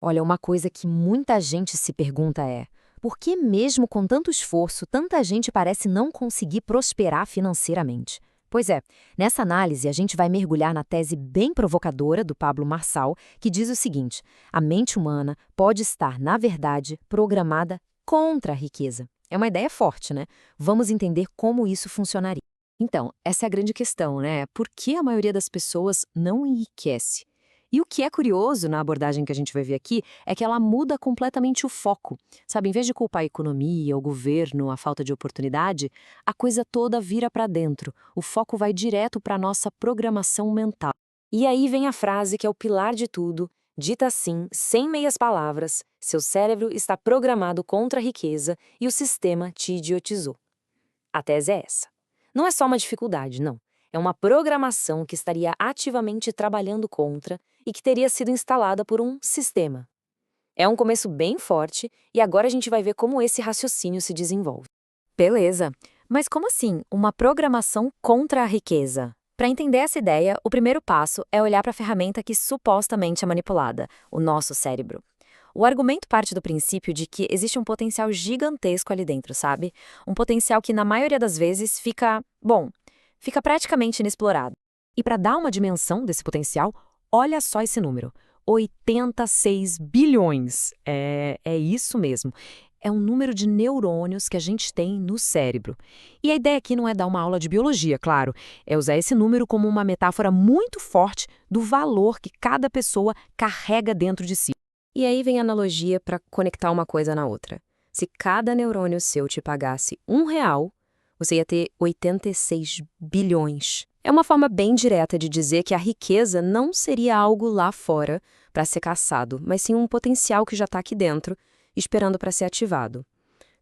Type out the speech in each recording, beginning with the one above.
Olha, uma coisa que muita gente se pergunta é: por que, mesmo com tanto esforço, tanta gente parece não conseguir prosperar financeiramente? Pois é, nessa análise a gente vai mergulhar na tese bem provocadora do Pablo Marçal, que diz o seguinte: a mente humana pode estar, na verdade, programada contra a riqueza. É uma ideia forte, né? Vamos entender como isso funcionaria. Então, essa é a grande questão, né? Por que a maioria das pessoas não enriquece? E o que é curioso na abordagem que a gente vai ver aqui é que ela muda completamente o foco. Sabe, em vez de culpar a economia, o governo, a falta de oportunidade, a coisa toda vira para dentro. O foco vai direto para a nossa programação mental. E aí vem a frase que é o pilar de tudo, dita assim, sem meias palavras: seu cérebro está programado contra a riqueza e o sistema te idiotizou. A tese é essa. Não é só uma dificuldade, não. É uma programação que estaria ativamente trabalhando contra e que teria sido instalada por um sistema. É um começo bem forte e agora a gente vai ver como esse raciocínio se desenvolve. Beleza, mas como assim uma programação contra a riqueza? Para entender essa ideia, o primeiro passo é olhar para a ferramenta que supostamente é manipulada, o nosso cérebro. O argumento parte do princípio de que existe um potencial gigantesco ali dentro, sabe? Um potencial que, na maioria das vezes, fica praticamente inexplorado. E para dar uma dimensão desse potencial, olha só esse número: 86 bilhões. É isso mesmo. É um número de neurônios que a gente tem no cérebro. E a ideia aqui não é dar uma aula de biologia, claro, é usar esse número como uma metáfora muito forte do valor que cada pessoa carrega dentro de si. E aí vem a analogia para conectar uma coisa na outra. Se cada neurônio seu te pagasse R$ 1, você ia ter 86 bilhões. É uma forma bem direta de dizer que a riqueza não seria algo lá fora para ser caçado, mas sim um potencial que já está aqui dentro, esperando para ser ativado.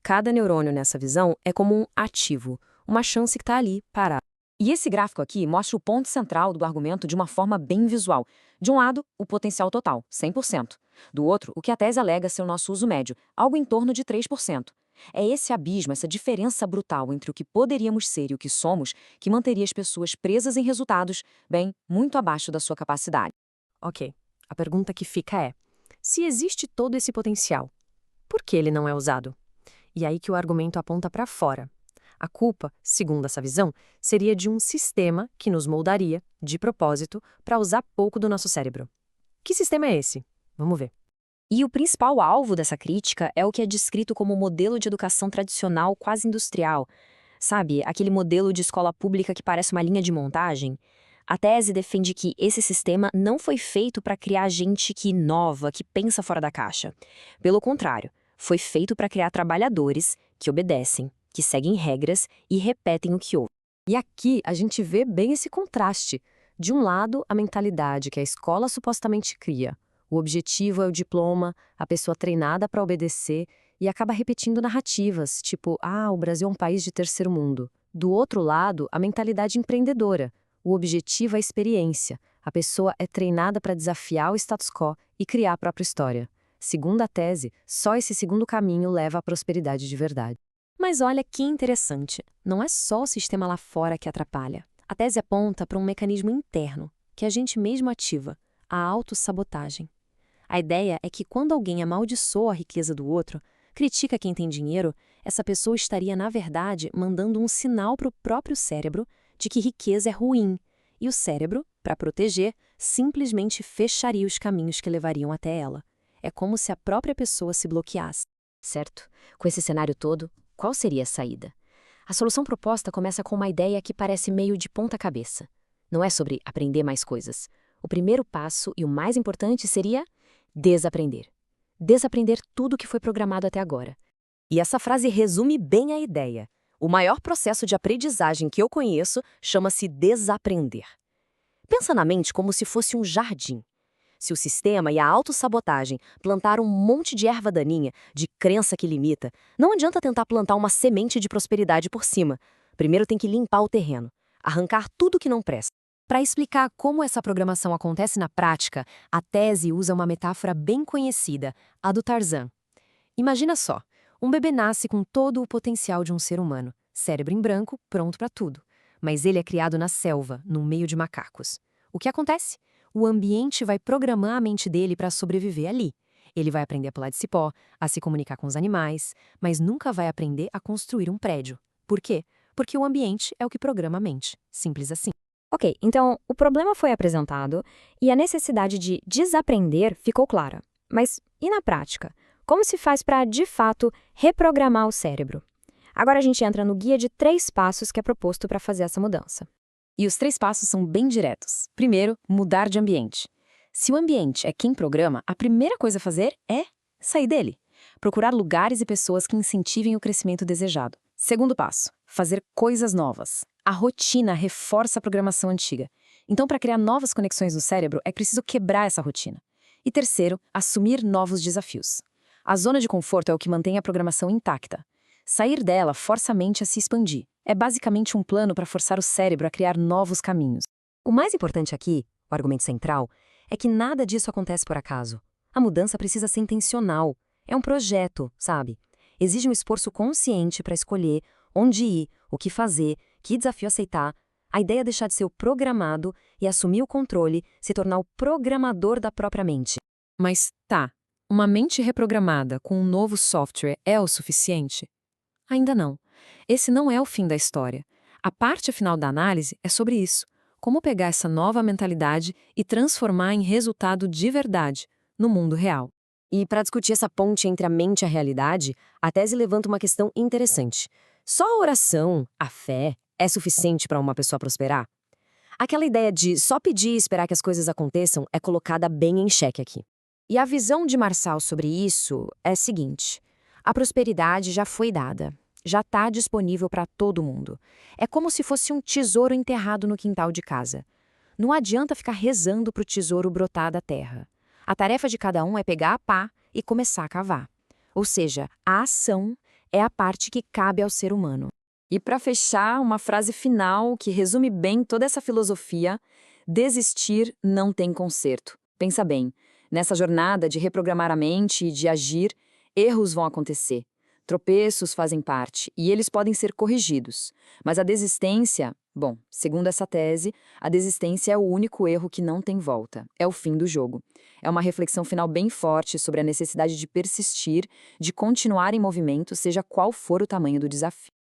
Cada neurônio nessa visão é como um ativo, uma chance que está ali, parada. E esse gráfico aqui mostra o ponto central do argumento de uma forma bem visual. De um lado, o potencial total, 100%. Do outro, o que a tese alega ser o nosso uso médio, algo em torno de 3%. É esse abismo, essa diferença brutal entre o que poderíamos ser e o que somos, que manteria as pessoas presas em resultados, bem, muito abaixo da sua capacidade. Ok, a pergunta que fica é: se existe todo esse potencial, por que ele não é usado? E aí que o argumento aponta para fora. A culpa, segundo essa visão, seria de um sistema que nos moldaria, de propósito, para usar pouco do nosso cérebro. Que sistema é esse? Vamos ver. E o principal alvo dessa crítica é o que é descrito como o modelo de educação tradicional quase industrial. Sabe, aquele modelo de escola pública que parece uma linha de montagem? A tese defende que esse sistema não foi feito para criar gente que inova, que pensa fora da caixa. Pelo contrário, foi feito para criar trabalhadores que obedecem, que seguem regras e repetem o que ouvem. E aqui a gente vê bem esse contraste. De um lado, a mentalidade que a escola supostamente cria. O objetivo é o diploma, a pessoa treinada para obedecer e acaba repetindo narrativas, tipo, o Brasil é um país de terceiro mundo. Do outro lado, a mentalidade empreendedora. O objetivo é a experiência. A pessoa é treinada para desafiar o status quo e criar a própria história. Segundo a tese, só esse segundo caminho leva à prosperidade de verdade. Mas olha que interessante, não é só o sistema lá fora que atrapalha. A tese aponta para um mecanismo interno, que a gente mesmo ativa, a autossabotagem. A ideia é que quando alguém amaldiçoa a riqueza do outro, critica quem tem dinheiro, essa pessoa estaria, na verdade, mandando um sinal para o próprio cérebro de que riqueza é ruim, e o cérebro, para proteger, simplesmente fecharia os caminhos que levariam até ela. É como se a própria pessoa se bloqueasse. Certo? Com esse cenário todo, qual seria a saída? A solução proposta começa com uma ideia que parece meio de ponta cabeça. Não é sobre aprender mais coisas. O primeiro passo e o mais importante seria desaprender. Desaprender tudo o que foi programado até agora. E essa frase resume bem a ideia. O maior processo de aprendizagem que eu conheço chama-se desaprender. Pensa na mente como se fosse um jardim. Se o sistema e a autossabotagem plantaram um monte de erva daninha, de crença que limita, não adianta tentar plantar uma semente de prosperidade por cima. Primeiro tem que limpar o terreno, arrancar tudo que não presta. Para explicar como essa programação acontece na prática, a tese usa uma metáfora bem conhecida, a do Tarzan. Imagina só, um bebê nasce com todo o potencial de um ser humano, cérebro em branco, pronto para tudo. Mas ele é criado na selva, no meio de macacos. O que acontece? O ambiente vai programar a mente dele para sobreviver ali. Ele vai aprender a pular de cipó, a se comunicar com os animais, mas nunca vai aprender a construir um prédio. Por quê? Porque o ambiente é o que programa a mente. Simples assim. Ok, então o problema foi apresentado e a necessidade de desaprender ficou clara. Mas e na prática? Como se faz para, de fato, reprogramar o cérebro? Agora a gente entra no guia de 3 passos que é proposto para fazer essa mudança. E os 3 passos são bem diretos. Primeiro, mudar de ambiente. Se o ambiente é quem programa, a primeira coisa a fazer é sair dele. Procurar lugares e pessoas que incentivem o crescimento desejado. Segundo passo, fazer coisas novas. A rotina reforça a programação antiga. Então, para criar novas conexões no cérebro, é preciso quebrar essa rotina. E terceiro, assumir novos desafios. A zona de conforto é o que mantém a programação intacta. Sair dela força a mente a se expandir. É basicamente um plano para forçar o cérebro a criar novos caminhos. O mais importante aqui, o argumento central, é que nada disso acontece por acaso. A mudança precisa ser intencional. É um projeto, sabe? Exige um esforço consciente para escolher onde ir, o que fazer, que desafio aceitar. A ideia é deixar de ser o programado e assumir o controle, se tornar o programador da própria mente. Mas tá, uma mente reprogramada com um novo software é o suficiente? Ainda não. Esse não é o fim da história. A parte final da análise é sobre isso. Como pegar essa nova mentalidade e transformar em resultado de verdade, no mundo real. E para discutir essa ponte entre a mente e a realidade, a tese levanta uma questão interessante. Só a oração, a fé, é suficiente para uma pessoa prosperar? Aquela ideia de só pedir e esperar que as coisas aconteçam é colocada bem em xeque aqui. E a visão de Marçal sobre isso é a seguinte: a prosperidade já foi dada, já está disponível para todo mundo. É como se fosse um tesouro enterrado no quintal de casa. Não adianta ficar rezando para o tesouro brotar da terra. A tarefa de cada um é pegar a pá e começar a cavar. Ou seja, a ação é a parte que cabe ao ser humano. E para fechar, uma frase final que resume bem toda essa filosofia: desistir não tem conserto. Pensa bem, nessa jornada de reprogramar a mente e de agir, erros vão acontecer. Tropeços fazem parte e eles podem ser corrigidos. Mas a desistência, bom, segundo essa tese, a desistência é o único erro que não tem volta. É o fim do jogo. É uma reflexão final bem forte sobre a necessidade de persistir, de continuar em movimento, seja qual for o tamanho do desafio.